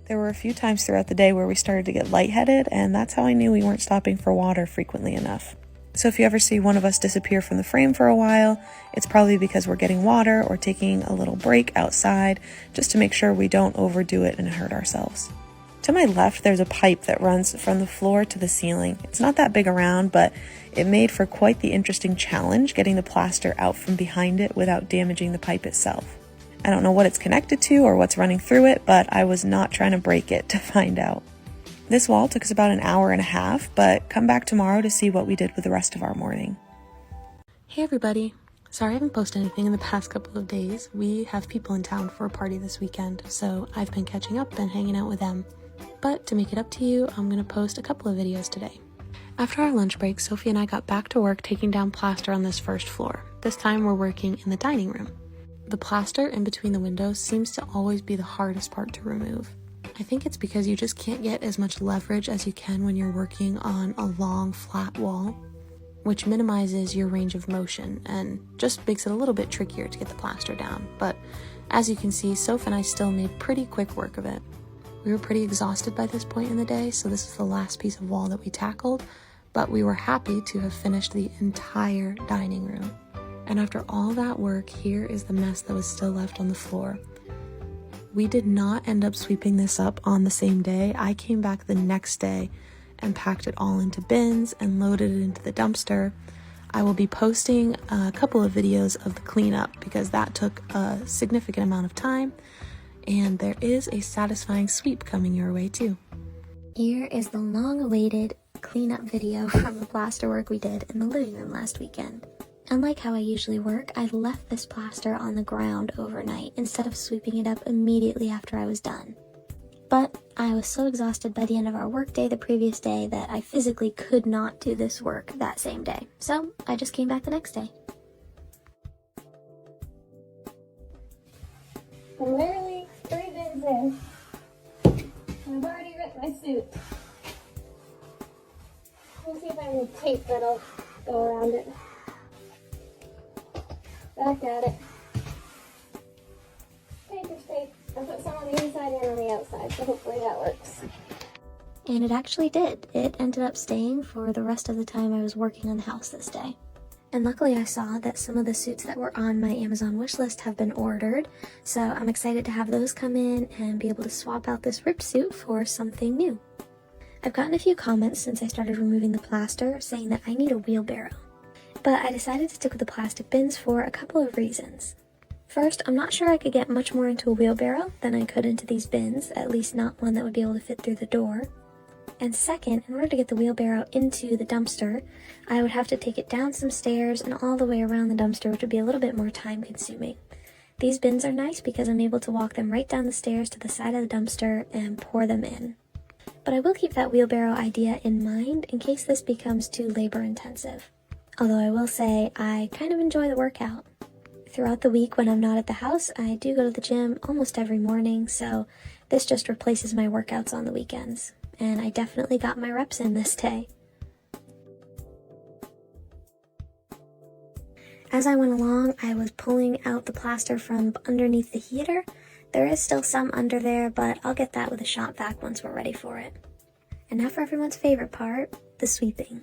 There were a few times throughout the day where we started to get lightheaded, and that's how I knew we weren't stopping for water frequently enough. So if you ever see one of us disappear from the frame for a while, it's probably because we're getting water or taking a little break outside, just to make sure we don't overdo it and hurt ourselves. To my left, there's a pipe that runs from the floor to the ceiling. It's not that big around, but it made for quite the interesting challenge getting the plaster out from behind it without damaging the pipe itself. I don't know what it's connected to or what's running through it, but I was not trying to break it to find out. This wall took us about an hour and a half, but come back tomorrow to see what we did with the rest of our morning. Hey everybody. Sorry I haven't posted anything in the past couple of days. We have people in town for a party this weekend, so I've been catching up and hanging out with them. But to make it up to you, I'm going to post a couple of videos today. After our lunch break, Sophie and I got back to work taking down plaster on this first floor. This time we're working in the dining room. The plaster in between the windows seems to always be the hardest part to remove. I think it's because you just can't get as much leverage as you can when you're working on a long, flat wall, which minimizes your range of motion and just makes it a little bit trickier to get the plaster down. But as you can see, Soph and I still made pretty quick work of it. We were pretty exhausted by this point in the day, so this is the last piece of wall that we tackled, but we were happy to have finished the entire dining room. And after all that work, here is the mess that was still left on the floor. We did not end up sweeping this up on the same day. I came back the next day and packed it all into bins and loaded it into the dumpster. I will be posting a couple of videos of the cleanup because that took a significant amount of time. And there is a satisfying sweep coming your way too. Here is the long-awaited cleanup video from the plaster work we did in the living room last weekend. Unlike how I usually work, I left this plaster on the ground overnight instead of sweeping it up immediately after I was done. But I was so exhausted by the end of our workday the previous day that I physically could not do this work that same day. So I just came back the next day. I'm literally 3 bins in. I've already ripped my suit. Let me see if I have any tape that'll go around it. Back at it. Paper's tape. I put some on the inside and on the outside, so hopefully that works. And it actually did. It ended up staying for the rest of the time I was working on the house this day. And luckily I saw that some of the suits that were on my Amazon wish list have been ordered, so I'm excited to have those come in and be able to swap out this ripped suit for something new. I've gotten a few comments since I started removing the plaster saying that I need a wheelbarrow, but I decided to stick with the plastic bins for a couple of reasons. First, I'm not sure I could get much more into a wheelbarrow than I could into these bins, at least not one that would be able to fit through the door. And second, in order to get the wheelbarrow into the dumpster, I would have to take it down some stairs and all the way around the dumpster, which would be a little bit more time consuming. These bins are nice because I'm able to walk them right down the stairs to the side of the dumpster and pour them in. But I will keep that wheelbarrow idea in mind in case this becomes too labor intensive. Although I will say I kind of enjoy the workout. Throughout the week when I'm not at the house, I do go to the gym almost every morning, so this just replaces my workouts on the weekends. And I definitely got my reps in this day. As I went along, I was pulling out the plaster from underneath the heater. There is still some under there, but I'll get that with a shop vac once we're ready for it. And now for everyone's favorite part, the sweeping.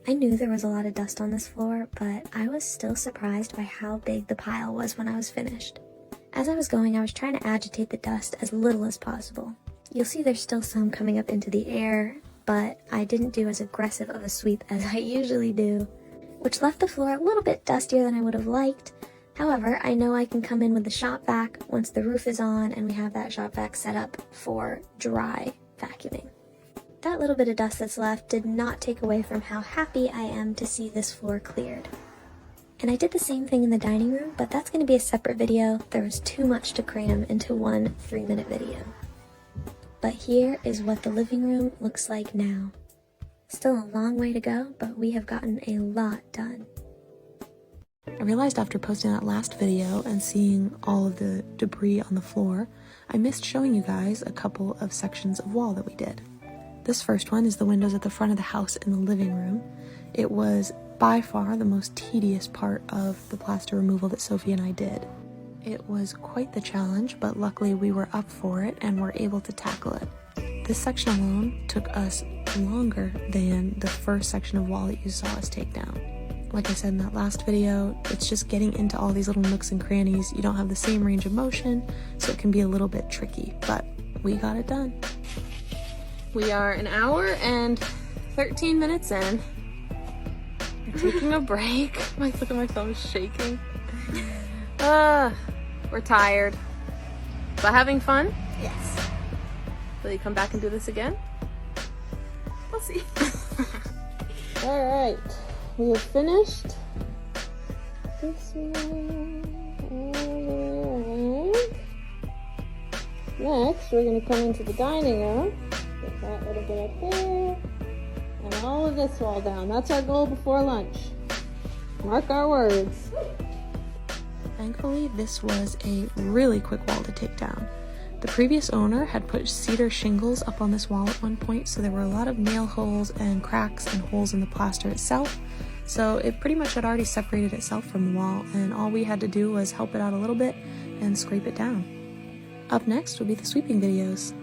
I knew there was a lot of dust on this floor, but I was still surprised by how big the pile was when I was finished. As I was going, I was trying to agitate the dust as little as possible. You'll see there's still some coming up into the air, but I didn't do as aggressive of a sweep as I usually do, which left the floor a little bit dustier than I would have liked. However, I know I can come in with the shop vac once the roof is on and we have that shop vac set up for dry vacuuming. that little bit of dust that's left did not take away from how happy I am to see this floor cleared. And I did the same thing in the dining room, but that's going to be a separate video. There was too much to cram into one 3-minute video. But here is what the living room looks like now. Still a long way to go, but we have gotten a lot done. I realized after posting that last video and seeing all of the debris on the floor, I missed showing you guys a couple of sections of wall that we did. This first one is the windows at the front of the house in the living room. It was by far the most tedious part of the plaster removal that Sophie and I did. It was quite the challenge, but luckily we were up for it and were able to tackle it. This section alone took us longer than the first section of wall that you saw us take down. Like I said in that last video, it's just getting into all these little nooks and crannies. You don't have the same range of motion, so it can be a little bit tricky, but we got it done. We are an hour and 13 minutes in. We're taking a break. Look at my thumb shaking. We're tired, but having fun? Yes. Will you come back and do this again? We'll see. All right, we have finished this one. Next, we're gonna come into the dining room. Get that little bit up there, and all of this wall down. That's our goal before lunch. Mark our words. Thankfully, this was a really quick wall to take down. The previous owner had put cedar shingles up on this wall at one point, so there were a lot of nail holes and cracks and holes in the plaster itself. So it pretty much had already separated itself from the wall, and all we had to do was help it out a little bit and scrape it down. Up next will be the sweeping videos.